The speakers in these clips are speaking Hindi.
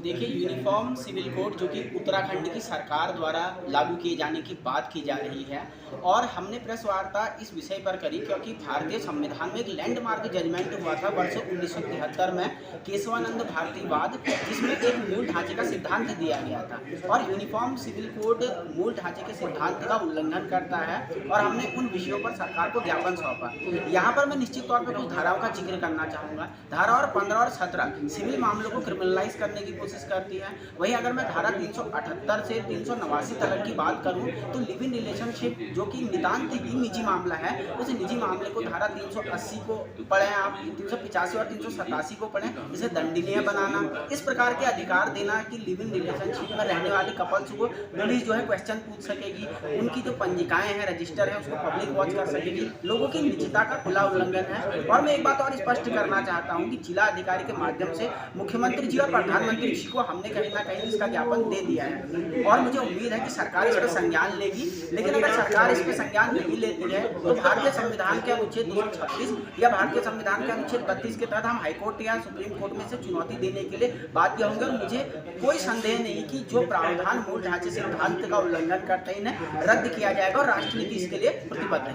देखिए, यूनिफॉर्म सिविल कोड जो कि उत्तराखंड की सरकार द्वारा लागू किए जाने की बात की जा रही है और हमने प्रेस वार्ता इस विषय पर करी क्योंकि भारतीय संविधान में एक लैंडमार्क जजमेंट हुआ था वर्ष 1973 में केशवानंद भारतीवाद, जिसमें एक मूल ढांचे का सिद्धांत दिया गया था और यूनिफॉर्म सिविल कोड मूल ढांचे के सिद्धांत का उल्लंघन करता है और हमने उन विषयों पर सरकार को ज्ञापन सौंपा। यहाँ पर मैं निश्चित तौर पर कुछ धाराओं का जिक्र करना चाहूँगा। धारा और 15 और 17 सिविल मामलों को क्रिमिनलाइज करने की कोशिश करती है। वहीं अगर मैं धारा 378 से 389 तक की बात करूं तो लिव इन रिलेशनशिप जो कि नितांत ही निजी मामला है, उस निजी मामले को धारा 380 को पढ़ें, आप 385 और 387 को पढ़ें, इसे दंडनीय बनाना, इस प्रकार के अधिकार देना कि लिव इन रिलेशनशिप में रहने वाले कपल्स को पुलिस जो है क्वेश्चन पूछ सकेगी, उनकी जो पंजिकाएं हैं, रजिस्टर है, उसको पब्लिक वॉच कर सकेगी, लोगों की निजता का खुला उल्लंघन है। और मैं एक बात और स्पष्ट करना चाहता हूँ कि जिला अधिकारी के माध्यम से मुख्यमंत्री जी और प्रधानमंत्री जी को हमने कहीं ना कहीं इसका ज्ञापन दे दिया है और मुझे उम्मीद है कि सरकार इस पर संज्ञान लेगी। लेकिन अगर सरकार इस पर संज्ञान नहीं लेती है तो भारतीय संविधान के अनुच्छेद 236 या भारतीय संविधान के अनुच्छेद 32 के तहत हम हाईकोर्ट या सुप्रीम कोर्ट में से चुनौती देने के लिए बाध्य होंगे और मुझे कोई संदेह नहीं कि जो प्रावधान मूल ढांचे सिद्धांत का उल्लंघन करते हैं इन्हें रद्द किया जाएगा और राष्ट्र नीति इसके लिए प्रतिबद्ध है।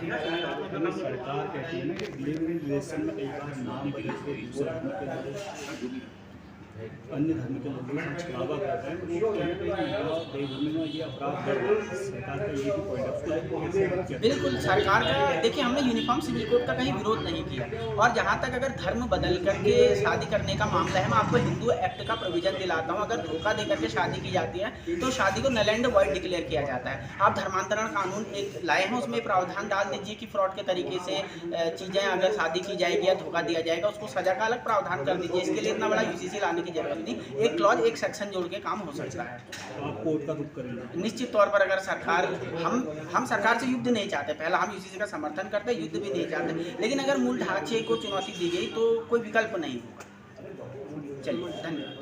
सरकार कहती है ना कि लिव इन रिलेशन में कई बार नाम बदल के दूसरे धर्म के अन्य धर्म के लोगों से छुड़ावा करते हैं, वो कहीं कई धर्म में ये अपराध सरकार का ये भी पॉइंट ऑफ। बिल्कुल, सरकार का देखिए, हमने यूनिफॉर्म सिविल कोड का कहीं विरोध नहीं किया और जहाँ तक अगर धर्म बदल करके शादी करने का मामला है, मैं आपको हिंदू एक्ट का प्रोविजन दिलाता हूँ। अगर धोखा दे करके शादी की जाती है तो शादी को नल एंड वॉइड डिक्लेयर किया जाता है। आप धर्मांतरण कानून एक लाए हैं, उसमें प्रावधान डाल दीजिए कि फ्रॉड के तरीके से चीज़ें अगर शादी की जाएगी या धोखा दिया जाएगा उसको सजा का अलग प्रावधान कर दीजिए। इसके लिए इतना बड़ा यूसीसी लाने की जरूरत नहीं, एक क्लॉज एक सेक्शन जोड़ के काम हो सकता है। आप कोर्ट का रुख करेंगे निश्चित तौर पर अगर सरकार, हम सरकार से युद्ध नहीं चाहते, पहला हम यूसीसी का समर्थन करते, युद्ध भी नहीं चाहते, लेकिन अगर मूल ढांचे को चुनौती दी गई तो कोई विकल्प नहीं होगा। चलिए, धन्यवाद।